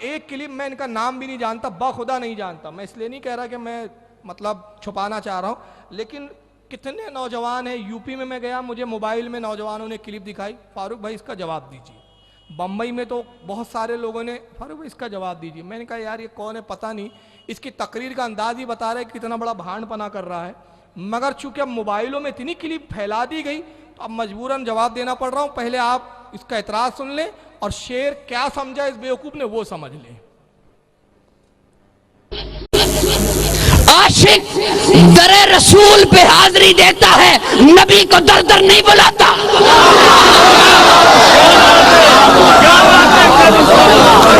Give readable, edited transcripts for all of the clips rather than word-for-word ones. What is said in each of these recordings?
एक क्लिप मैं इनका नाम भी नहीं जानता, बाखुदा नहीं जानता। मैं इसलिए नहीं कह रहा कि मैं मतलब छुपाना चाह रहा हूँ, लेकिन कितने नौजवान हैं। यूपी में मैं गया, मुझे मोबाइल में नौजवानों ने क्लिप दिखाई, फारूक भाई इसका जवाब दीजिए। बम्बई में तो बहुत सारे लोगों ने, फारूक भाई इसका जवाब दीजिए। मैंने कहा यार ये कौन है पता नहीं, इसकी तकरीर का अंदाज ही बता रहा है कितना बड़ा भांडपना कर रहा है। मगर चूंकि अब मोबाइलों में इतनी क्लिप फैला दी गई तो अब मजबूरन जवाब देना पड़ रहा हूँ। पहले आप इसका एतराज सुन लें और शेर क्या समझा इस बेवकूफ ने वो समझ लें। आशिक दरे रसूल पे हाजिरी देता है, नबी को दर दर नहीं बुलाता।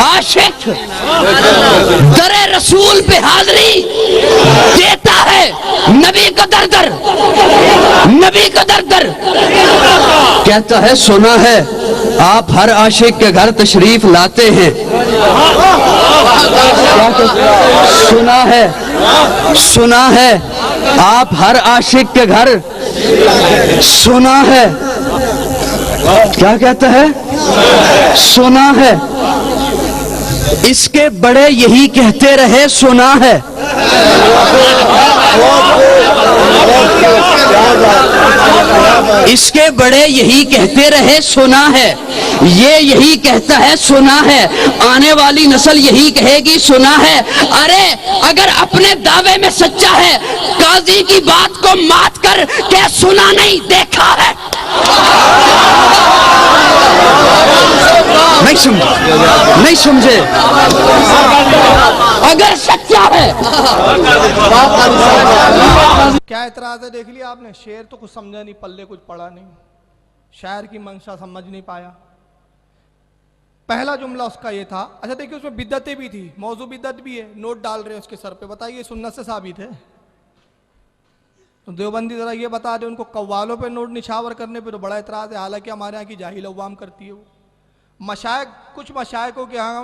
आशिक दरे रसूल पे हाजिरी देता है, नबी को दर दर, नबी को दर दर कहता है। सुना है आप हर आशिक के घर तशरीफ लाते हैं। सुना है आप हर आशिक के घर, सुना है क्या कहता है, सुना है इसके बड़े यही कहते रहे, सुना है। इसके बड़े यही कहते रहे, सुना है। ये यही कहता है, सुना है। आने वाली नस्ल यही कहेगी, सुना है। अरे अगर अपने दावे में सच्चा है, काजी की बात को मात कर के सुना नहीं देखा है। नहीं समझे अगर सच्चा है। क्या एतराज है देख लिया आपने। शेर तो कुछ समझा नहीं, पल्ले कुछ पड़ा नहीं, शायर की मंशा समझ नहीं पाया। पहला जुमला उसका ये था। अच्छा देखिए उसमें बिद्दतें भी थी, मौजू बिद्दत भी है, नोट डाल रहे हैं उसके सर पे। बताइए सुन्नत से साबित है? तो देवबंदी जरा ये बता दे उनको कव्वालों पे नोट निछावर करने पे तो बड़ा एतराज है, हालांकि हमारे यहाँ की जाहिल अवाम करती है वो। मशाइख, कुछ मशाइखों के यहाँ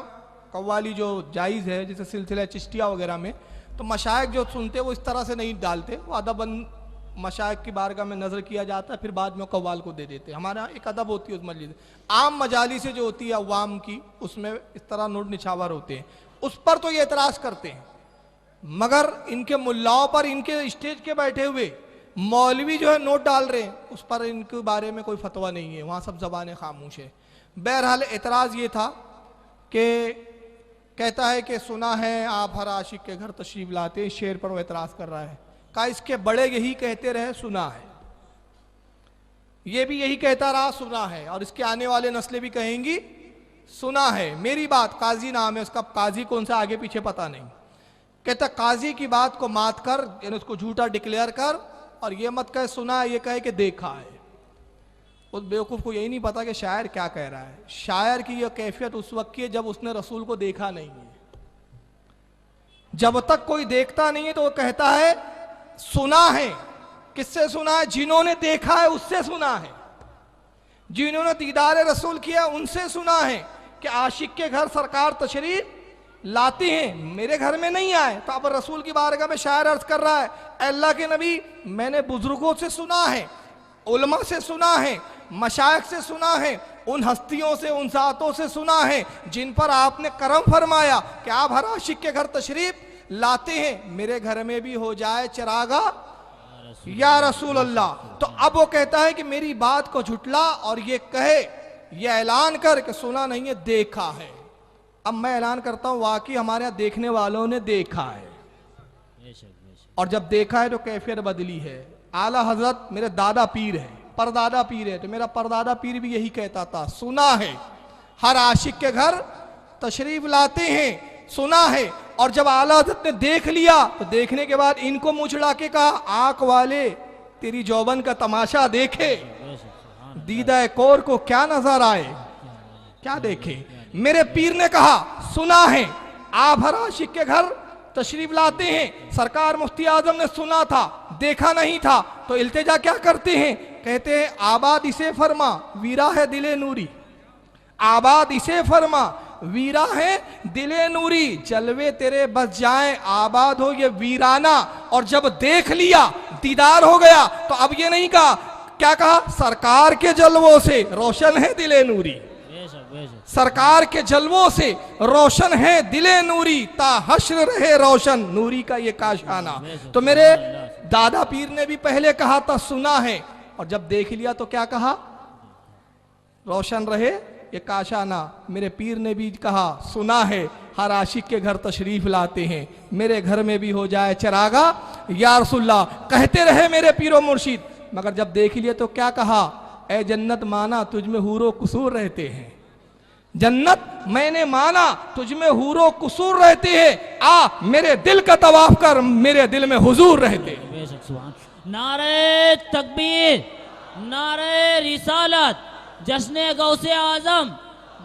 कव्वाली जो जायज़ है, जैसे सिलसिला चिश्तिया वगैरह में, तो मशाइख जो सुनते वो इस तरह से नहीं डालते, वो अदबन मशाइख की बारगाह में नज़र किया जाता है, फिर बाद में कव्वाल को दे देते। हमारे यहाँ एक अदब होती है उस मजलिस, आम मजाली से जो होती है अवाम की, उसमें इस तरह नोट निछावर होते हैं, उस पर तो ये एतराज़ करते हैं। मगर इनके मुल्लाओं पर, इनके स्टेज के बैठे हुए मौलवी जो है नोट डाल रहे हैं, उस पर इनके बारे में कोई फतवा नहीं है, वहाँ सब ज़बानें खामोश है। बहरहाल एतराज़ ये था कि कहता है कि सुना है आप हर आशिक के घर तशरीफ लाते हैं। शेर पर वो एतराज़ कर रहा है, कहा इसके बड़े यही कहते रहे, सुना है। ये भी यही कहता रहा, सुना है, और इसके आने वाले नस्लें भी कहेंगी सुना है। मेरी बात, काजी नाम है उसका, काजी कौन सा आगे पीछे पता नहीं। कहता काजी की बात को मात कर, यानी उसको झूठा डिक्लेयर कर, और ये मत कहे सुना है, ये कहे कि देखा है। उस बेवकूफ़ को यही नहीं पता कि शायर क्या कह रहा है। शायर की यह कैफियत उस वक्त की है जब उसने रसूल को देखा नहीं है। जब तक कोई देखता नहीं है तो वो कहता है सुना है। किससे सुना है? जिन्होंने देखा है उससे सुना है, जिन्होंने दीदार रसूल किया उनसे सुना है कि आशिक के घर सरकार तशरीफ लाते हैं, मेरे घर में नहीं आए। तो अब रसूल की बारगाह में शायर अर्ज कर रहा है, अल्लाह के नबी मैंने बुजुर्गों से सुना है, उलमा से सुना है, मशाइख से सुना है, उन हस्तियों से, उन जातों से सुना है जिन पर आपने करम फरमाया कि आप हर आशिक के घर तशरीफ लाते हैं, मेरे घर में भी हो जाए चिरागा या रसूल अल्लाह। तो अब वो कहता है कि मेरी बात को झुटला और ये कहे, ये ऐलान कर कि सुना नहीं है, देखा है। अब मैं ऐलान करता हूं वाकई हमारे यहाँ देखने वालों ने देखा है, और जब देखा है तो कैफियत बदली है। आला हजरत मेरे दादा पीर है, परदादा पीर है, तो मेरा परदादा पीर भी यही कहता था, सुना है हर आशिक के घर तशरीफ लाते हैं, सुना है। और जब आला हजरत ने देख लिया तो देखने के बाद इनको मुंह चढ़ा के कहा, आंख वाले तेरी जौबन का तमाशा देखे, दीदा कोर को क्या नजर आए, क्या देखे। मेरे पीर ने कहा सुना है आप हर आशिक के घर तशरीफ लाते हैं, सरकार मुफ्ती आजम ने सुना था, देखा नहीं था, तो इल्तिजा क्या करते हैं? कहते हैं आबाद इसे फरमा, वीरा है दिले नूरी, आबाद इसे फरमा, वीरा है दिले नूरी, जलवे तेरे बस जाएं, आबाद हो ये वीराना। और जब देख लिया, दीदार हो गया, तो अब ये नहीं कहा, क्या कहा? सरकार के जलवों से रोशन है दिले नूरी। सरकार के जलवों से रोशन है दिले नूरी, ता हश्र रहे रोशन नूरी का ये काशाना। तो मेरे दादा पीर ने भी पहले कहा था सुना है, और जब देख लिया तो क्या कहा, रोशन रहे ये काशाना। मेरे पीर ने भी कहा सुना है, हर आशिक के घर तशरीफ लाते हैं, मेरे घर में भी हो जाए चरागा या रसूलल्लाह। कहते रहे मेरे पीरो मुर्शिद, मगर जब देख लिए तो क्या कहा, ए जन्नत माना तुझ में हूरो कुसूर रहते हैं, जन्नत मैंने माना तुझ में हूरो कुसूर रहते हैं, आ मेरे दिल का तवाफ कर, मेरे दिल में हुजूर रहते हैं। नारे तकबीर, नारे रिसालत, जश्ने गौसे आजम,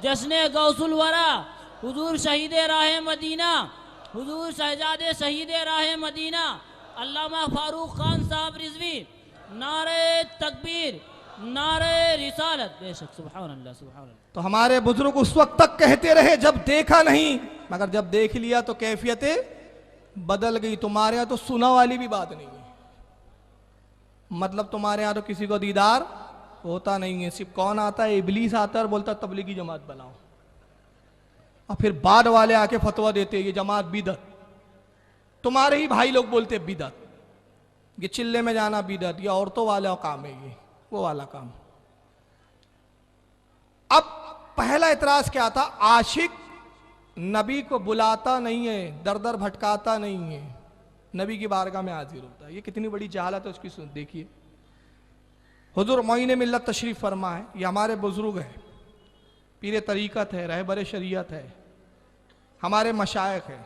जश्ने गौसुल वरा, हुजूर शहीद राह मदीना, हुजूर शहजादे शहीद राह मदीना, अल्लामा फारूक खान साहब रिजवी। नारे तकबीर, नारे रिसालत। बेशक सुभान अल्लाह, सुभान अल्लाह। तो हमारे बुजुर्ग उस वक्त तक कहते रहे जब देखा नहीं, मगर जब देख लिया तो कैफियतें बदल गई। तुम्हारे यहाँ तो सुना वाली भी बात नहीं है, मतलब तुम्हारे यहाँ तो किसी को दीदार होता नहीं है। सिर्फ कौन आता है, इबलीस आता है और बोलता है तबलीगी जमात बनाओ, और फिर बाद वाले आके फतवा देते ये जमात बिदत। तुम्हारे ही भाई लोग बोलते बिदत, ये चिल्ले में जाना बिदत, ये औरतों वाला काम है, ये वो वाला काम। अब पहला इतराज क्या था, आशिक नबी को बुलाता नहीं है, दर दर भटकाता नहीं है, नबी की बारगाह में हाजिर होता है। ये कितनी बड़ी जहालत है उसकी देखिए। हुजूर मोइन मिल्लत तशरीफ फरमा है, ये हमारे बुजुर्ग है, पीर तरीक़त है, रहबर शरीयत है, हमारे मशाइख है।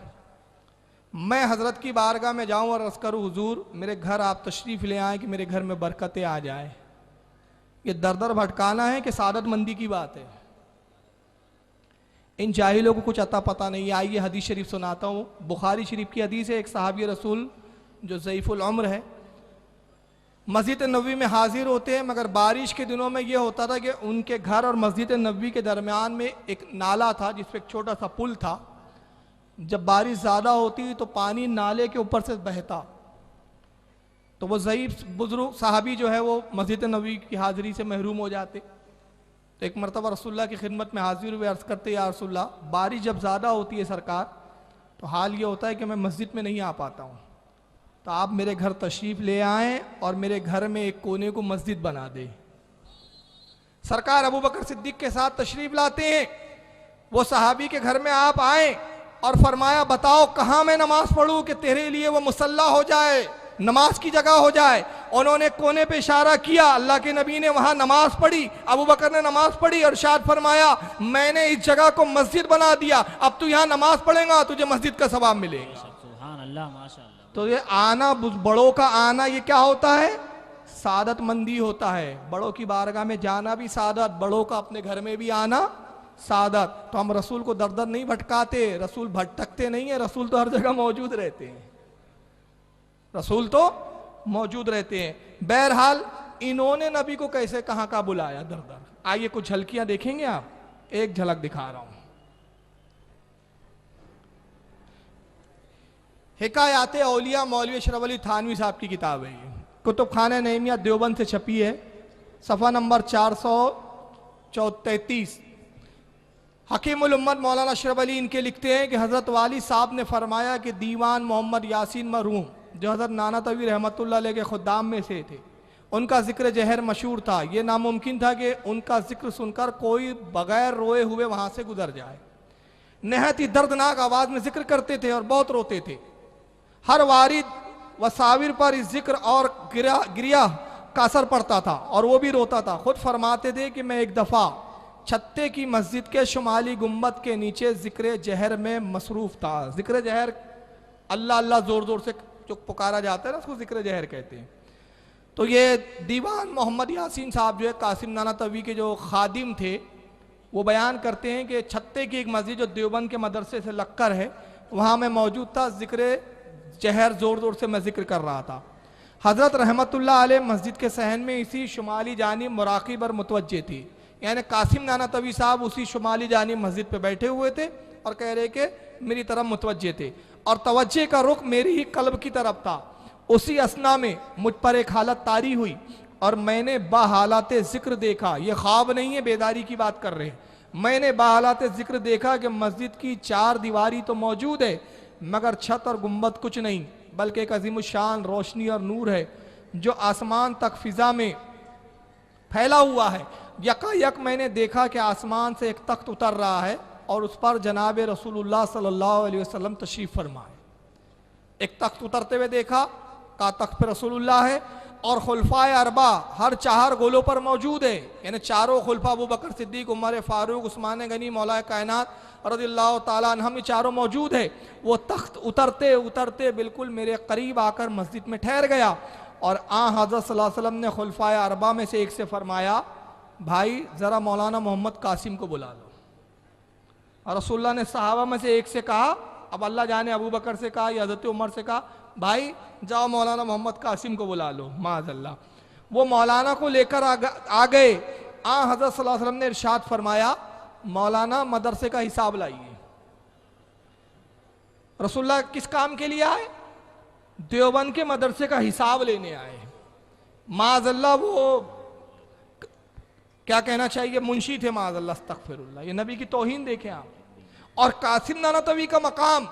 मैं हजरत की बारगाह में जाऊं और अर्ज़ करूं हुजूर मेरे घर आप तशरीफ ले आए कि मेरे घर में बरकतें आ जाए, ये दर दर भटकाना है कि सादत मंदी की बात है? इन जाहिलों को कुछ अता पता नहीं है। आइए हदीस शरीफ सुनाता हूँ, बुखारी शरीफ की हदीस है। एक सहाबी रसूल जो ज़ईफ़ुल उम्र है, मस्जिद नबवी में हाजिर होते हैं, मगर बारिश के दिनों में यह होता था कि उनके घर और मस्जिद नबवी के दरमियान में एक नाला था जिस पर एक छोटा सा पुल था। जब बारिश ज़्यादा होती तो पानी नाले के ऊपर से बहता, तो वो ज़ईफ़ बुजुर्ग साहबी जो है वो मस्जिद नबवी की हाज़िरी से महरूम हो जाते। तो एक मरतबा रसूलुल्लाह की खिदमत में हाजिर हुए, अर्ज़ करते या रसूलुल्लाह बारिश जब ज़्यादा होती है सरकार, तो हाल ये होता है कि मैं मस्जिद में नहीं आ पाता हूँ, तो आप मेरे घर तशरीफ़ ले आएँ और मेरे घर में एक कोने को मस्जिद बना दे। सरकार अबू बकर सिद्दीक के साथ तशरीफ़ लाते हैं, वो सहाबी के घर में आप आए और फरमाया बताओ कहाँ मैं नमाज पढ़ूँ कि तेरे लिए वो मुसल्ला हो जाए, नमाज की जगह हो जाए। उन्होंने कोने पे इशारा किया, अल्लाह के नबी ने वहां नमाज पढ़ी, अबू बकर ने नमाज पढ़ी और इरशाद फरमाया मैंने इस जगह को मस्जिद बना दिया, अब तू यहाँ नमाज पढ़ेगा तुझे मस्जिद का सवाब मिलेगा। सुभान अल्लाह, माशाअल्लाह। तो ये आना, बड़ों का आना, ये क्या होता है? सादत मंदी होता है। बड़ों की बारगाह में जाना भी सादत, बड़ों का अपने घर में भी आना सादत। तो हम रसूल को दर दर नहीं भटकाते, रसूल भटकते नहीं है, रसूल तो हर जगह मौजूद रहते हैं, रसूल तो मौजूद रहते हैं। बहरहाल इन्होंने नबी को कैसे कहां का बुलाया दर दर, आइए कुछ झलकियां देखेंगे आप। एक झलक दिखा रहा हूं, हिकायात औलिया मौलवी अशरफ अली थानवी साहब की किताब है ये, कुतुब खाना नईमिया देवबंद से छपी है, सफ़ा नंबर 433। हकीमुल उम्मत मौलाना अशरफ अली इनके लिखते हैं कि हज़रत वाली साहब ने फरमाया कि दीवान मोहम्मद यासीन मरहूम जो हज़रत नाना तवी रहमतुल्लाह अलैह के खुद्दाम में से थे, उनका जिक्र जहर मशहूर था। ये नामुमकिन था कि उनका जिक्र सुनकर कोई बगैर रोए हुए वहाँ से गुजर जाए। नहायत ही दर्दनाक आवाज़ में जिक्र करते थे और बहुत रोते थे। हर वारिद व साविर पर इस जिक्र और गिरिया का असर पड़ता था और वो भी रोता था। खुद फरमाते थे कि मैं एक दफ़ा छत्ते की मस्जिद के शुमाली गुम्बद के नीचे जिक्र जहर में मसरूफ़ था। जिक्र जहर अल्लाह अल्लाह ज़ोर ज़ोर से जो पुकारा जाता है ना, उसको जिक्र जहर कहते हैं। तो ये दीवान मोहम्मद यासीन साहब जो है कासिम नाना तवी के जो खादिम थे, वो बयान करते हैं कि छत्ते की एक मस्जिद जो देवबंद के मदरसे से लगकर है, वहाँ मैं मौजूद था, जिक्र जहर ज़ोर ज़ोर से मैं जिक्र कर रहा था। हज़रत रहमतुल्लाह अलैह मस्जिद के सहन में इसी शुमाली जानिब मुराक़िब और मुतवज्जे थी, यानी कासिम नाना तवी साहब उसी शुमाली जानिब मस्जिद पे बैठे हुए थे और कह रहे कि मेरी तरफ मुतवज्जे थे और तवज्जे का रुख मेरी ही कल्ब की तरफ था। उसी असना में मुझ पर एक हालत तारी हुई और मैंने बाहालात जिक्र देखा। ये ख्वाब नहीं है, बेदारी की बात कर रहे हैं। मैंने बाहालात जिक्र देखा कि मस्जिद की 4 दीवारी तो मौजूद है मगर छत और गुंबद कुछ नहीं, बल्कि एक अजीम शान रोशनी और नूर है जो आसमान तक फिजा में फैला हुआ है। यकायक मैंने देखा कि आसमान से एक तख्त उतर रहा है और उस पर जनाब रसूलुल्लाह सल्लल्लाहु अलैहि वसल्लम तशरीफ फरमा है। एक तख्त उतरते हुए देखा, का तख्त पे रसूलुल्लाह है और खुलफाए अरबा हर 4 गोलों पर मौजूद है, यानी चारों खुलफा अबू बकर सिद्दीक, उमर फारूक, उस्मान गनी, मौला कायनात रज़ियल्लाहु ताला अन्हुम, चारों मौजूद है। वो तख्त उतरते उतरते बिल्कुल मेरे करीब आकर मस्जिद में ठहर गया और हज़रत सल्लल्लाहु अलैहि वसल्लम ने खुलफाए अरबा में से एक से फरमाया, भाई ज़रा मौलाना मोहम्मद कासिम को बुला लो। और रसूलुल्लाह ने सहाबा में से एक से कहा, अब अल्लाह जाने अबू बकर से कहा या हज़रत उमर से कहा, भाई जाओ मौलाना मोहम्मद कासिम को बुला लो। माज़अल्लाह वो मौलाना को लेकर आ गए। हज़रत सल्लल्लाहु अलैहि वसल्लम ने इरशाद फरमाया, मौलाना मदरसे का हिसाब लाइए। रसूलुल्लाह किस काम के लिए आए? देवबंद के मदरसे का हिसाब लेने आए। माज़अल्लाह वो क्या कहना चाहिए, मुंशी थे। माज़अल्लाह अस्तगफिरुल्लाह, ये नबी की तौहीन देखें आप। और कासिम नानतवी का मकाम,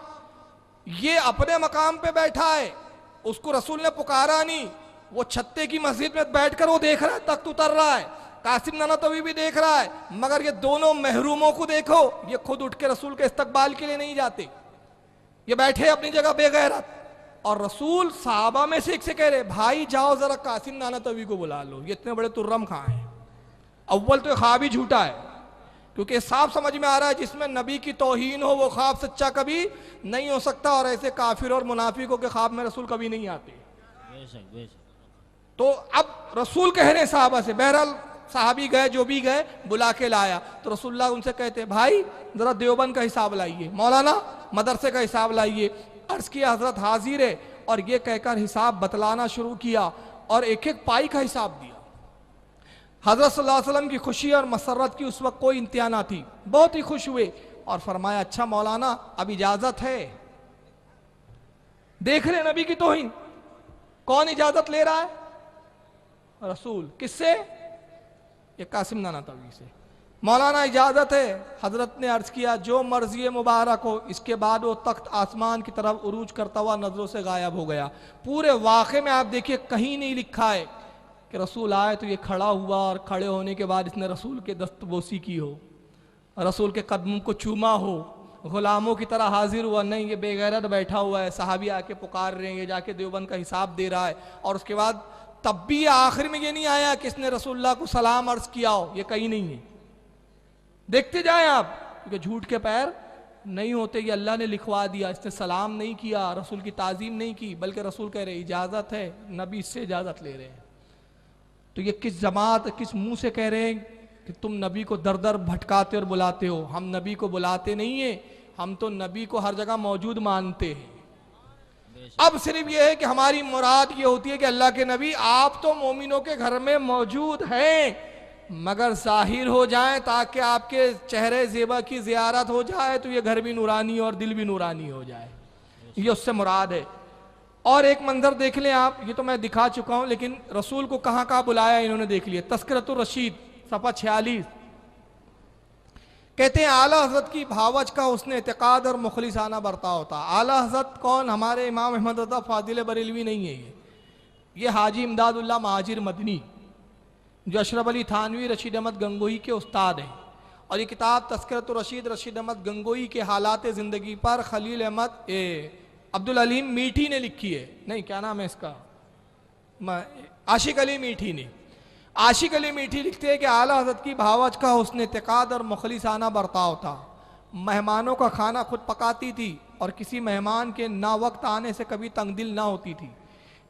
ये अपने मकाम पे बैठा है, उसको रसूल ने पुकारा नहीं। वो छत्ते की मस्जिद में बैठकर वो देख रहा है, तख्त उतर रहा है, कासिम नानतवी भी देख रहा है, मगर ये दोनों महरूमों को देखो, ये खुद उठ के रसूल के इस्तकबाल के लिए नहीं जाते, ये बैठे अपनी जगह बेगैरत। और रसूल सहाबा में से एक से कह रहे, भाई जाओ जरा कासिम नानतवी को बुला लो, ये इतने बड़े तुर्रम खां हैं। अव्वल तो ख्वाब ही झूठा है, क्योंकि साफ समझ में आ रहा है जिसमें नबी की तौहीन हो वो ख्वाब सच्चा कभी नहीं हो सकता, और ऐसे काफिर और मुनाफिकों के ख्वाब में रसूल कभी नहीं आते। बेशक बेशक। तो अब रसूल कह रहे साहबा से, बहरहाल साहबी गए, जो भी गए, बुला के लाया। तो रसूलुल्लाह उनसे कहते, भाई जरा देवबंद का हिसाब लाइए, मौलाना मदरसे का हिसाब लाइए। अर्ज किया, हजरत हाजिर है। और ये कहकर हिसाब बतलाना शुरू किया और एक एक पाई का हिसाब दिया। हजरत सल्लल्लाहु अलैहि वसल्लम की खुशी और मसरत की उस वक्त कोई इंतहा ना थी, बहुत ही खुश हुए और फरमाया, अच्छा मौलाना अब इजाजत है। देख रहे नबी की तौहीन, कौन इजाजत ले रहा है? रसूल। किससे? ये कासिम नानतवी से। मौलाना इजाजत है। हजरत ने अर्ज किया, जो मर्जी मुबारक हो। इसके बाद वो तख्त आसमान की तरफ उरूज करता हुआ नजरों से गायब हो गया। पूरे वाक़े में आप देखिए कहीं नहीं लिखा है कि रसूल आए तो ये खड़ा हुआ और खड़े होने के बाद इसने रसूल के दस्तबोसी की हो, रसूल के कदमों को चूमा हो, गुलामों की तरह हाजिर हुआ। नहीं, ये बेगैरत बैठा हुआ है, सहाबी आके पुकार रहे हैं, ये जाके देवबंद का हिसाब दे रहा है। और उसके बाद तब भी आखिर में ये नहीं आया कि इसने रसूलुल्लाह को सलाम अर्ज किया हो, ये कहीं नहीं है। देखते जाएं आप, क्योंकि झूठ के पैर नहीं होते। ये अल्लाह ने लिखवा दिया, इसने सलाम नहीं किया, रसूल की ताजीम नहीं की, बल्कि रसूल कह रहे इजाजत है, नबी इससे इजाजत ले रहे हैं। तो ये किस जमात, किस मुंह से कह रहे हैं कि तुम नबी को दर दर भटकाते और बुलाते हो? हम नबी को बुलाते नहीं है, हम तो नबी को हर जगह मौजूद मानते हैं। अब सिर्फ ये है कि हमारी मुराद ये होती है कि अल्लाह के नबी आप तो मोमिनों के घर में मौजूद हैं, मगर जाहिर हो जाए ताकि आपके चेहरे ज़ेबा की ज़ियारत हो जाए, तो ये घर भी नूरानी और दिल भी नूरानी हो जाए, ये उससे मुराद है। और एक मंजर देख लें आप, ये तो मैं दिखा चुका हूं, लेकिन रसूल को कहां कहां बुलाया इन्होंने देख लिया। तस्करतुर रशीद सफ़ा 46 कहते हैं, आला हजरत की भावच का उसने इत्तेकाद और मुखलिसाना बर्ताव था। आला हजरत कौन? हमारे इमाम अहमद रज़ा फादिल बरेलवी नहीं है, ये हाजी इमदादुल्लाह महाजिर मदनी, जो अशरफ अली थानवी रशीद अहमद गंगोही के उस्ताद हैं। और ये किताब तस्करतुर रशीद रशीद अहमद गंगोही के हालात ज़िंदगी पर खलील अहमद अब्दुल अलीम मीठी ने लिखी है। नहीं, क्या नाम है इसका, आशिक अली मीठी ने। आशिक अली मीठी लिखते हैं कि आला हज़रत की भावच का हुस्न इत्तेकाद और मुखलिसाना बर्ताव था। मेहमानों का खाना खुद पकाती थी और किसी मेहमान के ना वक्त आने से कभी तंगदिल ना होती थी।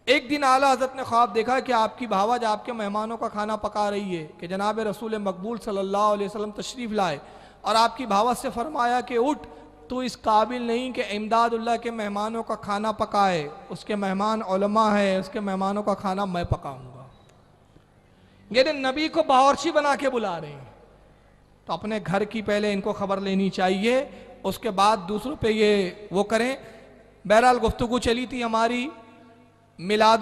एक दिन आला हज़रत ने ख्वाब देखा कि आपकी भावज आपके मेहमानों का खाना पका रही है कि जनाब रसूल मकबूल सल्लल्लाहु अलैहि वसल्लम तशरीफ़ लाए, और आपकी भावज से फरमाया कि उठ, तो इस काबिल नहीं कि इमदादुल्लाह के मेहमानों का खाना पकाए, उसके मेहमान उलमा है, उसके मेहमानों का खाना मैं पकाऊंगा। ये नबी को बावर्ची बना के बुला रहे हैं, तो अपने घर की पहले इनको खबर लेनी चाहिए, उसके बाद दूसरों पे ये वो करें। बहरहाल गुफ्तगू चली थी हमारी मिलाद